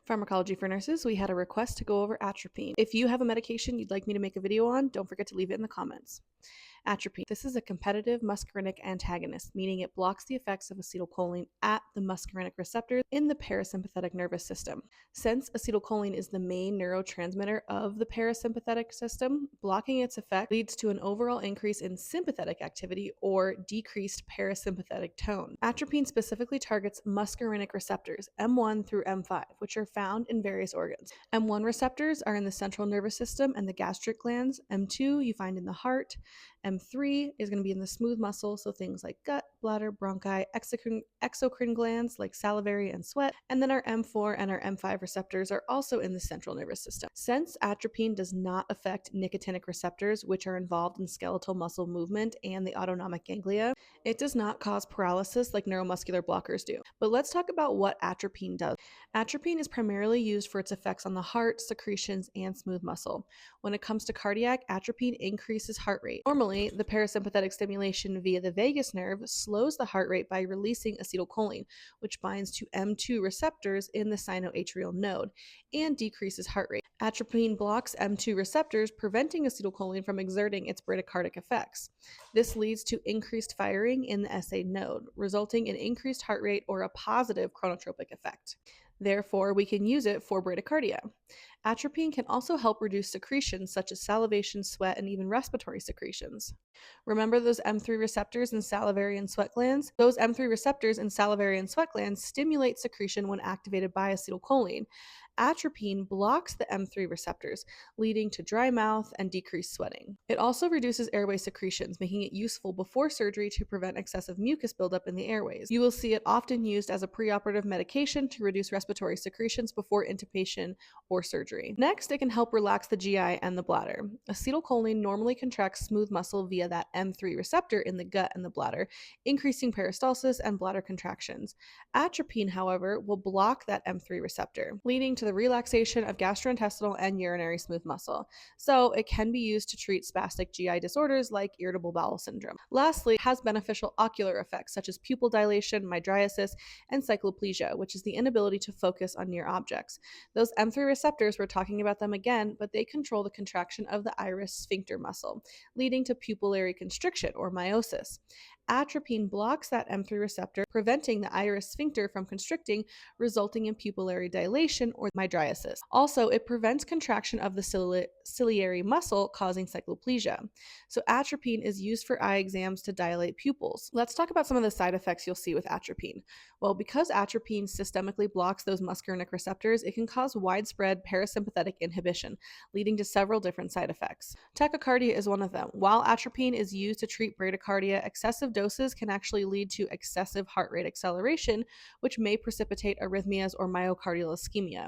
Pharmacology for Nurses, we had a request to go over atropine. If you have a medication you'd like me to make a video on, don't forget to leave it in the comments. Atropine. This is a competitive muscarinic antagonist, meaning it blocks the effects of acetylcholine at the muscarinic receptors in the parasympathetic nervous system. Since acetylcholine is the main neurotransmitter of the parasympathetic system, blocking its effect leads to an overall increase in sympathetic activity or decreased parasympathetic tone. Atropine specifically targets muscarinic receptors, M1 through M5, which are found in various organs. M1 receptors are in the central nervous system and the gastric glands. M2 you find in the heart. M3 is going to be in the smooth muscle, so things like gut, bladder, bronchi, exocrine glands like salivary and sweat, and then our M4 and our M5 receptors are also in the central nervous system. Since atropine does not affect nicotinic receptors, which are involved in skeletal muscle movement and the autonomic ganglia, it does not cause paralysis like neuromuscular blockers do. But let's talk about what atropine does. Atropine is primarily used for its effects on the heart, secretions, and smooth muscle. When it comes to cardiac, atropine increases heart rate. Normally, the parasympathetic stimulation via the vagus nerve slows the heart rate by releasing acetylcholine, which binds to M2 receptors in the sinoatrial node and decreases heart rate. Atropine blocks M2 receptors, preventing acetylcholine from exerting its bradycardic effects. This leads to increased firing in the SA node, resulting in increased heart rate or a positive chronotropic effect. Therefore, we can use it for bradycardia. Atropine can also help reduce secretions such as salivation, sweat, and even respiratory secretions. Remember those M3 receptors in salivary and sweat glands? Those M3 receptors in salivary and sweat glands stimulate secretion when activated by acetylcholine. Atropine blocks the M3 receptors, leading to dry mouth and decreased sweating. It also reduces airway secretions, making it useful before surgery to prevent excessive mucus buildup in the airways. You will see it often used as a preoperative medication to reduce respiratory secretions before intubation or surgery. Next, it can help relax the GI and the bladder. Acetylcholine normally contracts smooth muscle via that M3 receptor in the gut and the bladder, increasing peristalsis and bladder contractions. Atropine, however, will block that M3 receptor, leading to the relaxation of gastrointestinal and urinary smooth muscle. So it can be used to treat spastic GI disorders like irritable bowel syndrome. Lastly, it has beneficial ocular effects such as pupil dilation, mydriasis, and cycloplegia, which is the inability to focus on near objects. Those M3 receptors, we're talking about them again, but they control the contraction of the iris sphincter muscle, leading to pupillary constriction or miosis. Atropine blocks that M3 receptor, preventing the iris sphincter from constricting, resulting in pupillary dilation or mydriasis. Also, it prevents contraction of the ciliary muscle, causing cycloplegia. So atropine is used for eye exams to dilate pupils. Let's talk about some of the side effects you'll see with atropine. Well, because atropine systemically blocks those muscarinic receptors, it can cause widespread parasympathetic inhibition, leading to several different side effects. Tachycardia is one of them. While atropine is used to treat bradycardia, excessive doses can actually lead to excessive heart rate acceleration, which may precipitate arrhythmias or myocardial ischemia,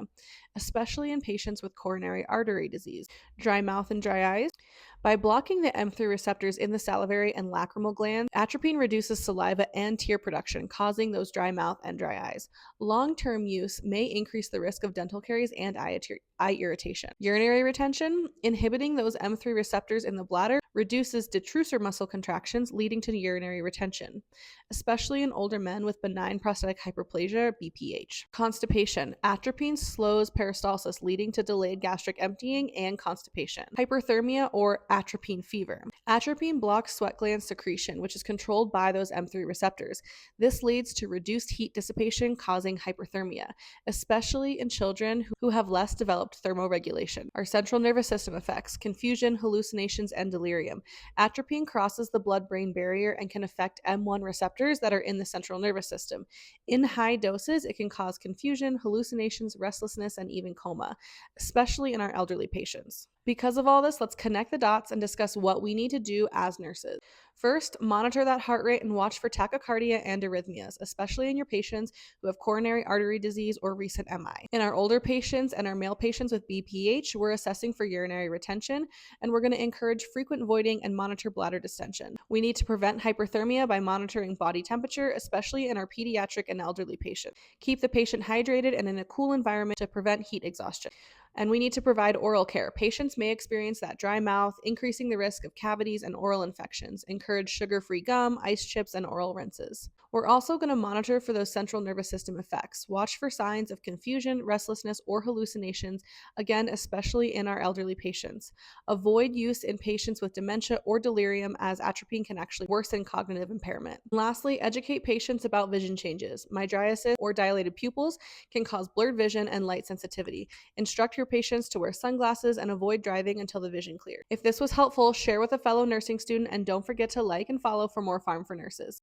especially in patients with coronary artery disease. Dry mouth and dry eyes. By blocking the M3 receptors in the salivary and lacrimal glands, atropine reduces saliva and tear production, causing those dry mouth and dry eyes. Long-term use may increase the risk of dental caries and eye irritation. Urinary retention. Inhibiting those M3 receptors in the bladder reduces detrusor muscle contractions, leading to urinary retention, especially in older men with benign prostatic hyperplasia, BPH. Constipation. Atropine slows peristalsis, leading to delayed gastric emptying and constipation. Hyperthermia or atropine fever. Atropine blocks sweat gland secretion, which is controlled by those M3 receptors. This leads to reduced heat dissipation, causing hyperthermia, especially in children who have less developed thermoregulation. Our central nervous system effects: confusion, hallucinations, and delirium. Atropine crosses the blood-brain barrier and can affect M1 receptors that are in the central nervous system. In high doses, it can cause confusion, hallucinations, restlessness, and even coma, especially in our elderly patients. Because of all this, let's connect the dots and discuss what we need to do as nurses. First, monitor that heart rate and watch for tachycardia and arrhythmias, especially in your patients who have coronary artery disease or recent MI. In our older patients and our male patients with BPH, we're assessing for urinary retention, and we're going to encourage frequent voiding and monitor bladder distension. We need to prevent hyperthermia by monitoring body temperature, especially in our pediatric and elderly patients. Keep the patient hydrated and in a cool environment to prevent heat exhaustion. And we need to provide oral care. Patients may experience that dry mouth, increasing the risk of cavities and oral infections. Encourage encourage sugar-free gum, ice chips, and oral rinses. We're also going to monitor for those central nervous system effects. Watch for signs of confusion, restlessness, or hallucinations, again, especially in our elderly patients. Avoid use in patients with dementia or delirium, as atropine can actually worsen cognitive impairment. And lastly, educate patients about vision changes. Mydriasis or dilated pupils can cause blurred vision and light sensitivity. Instruct your patients to wear sunglasses and avoid driving until the vision clears. If this was helpful, share with a fellow nursing student, and don't forget to like and follow for more Pharm for Nurses.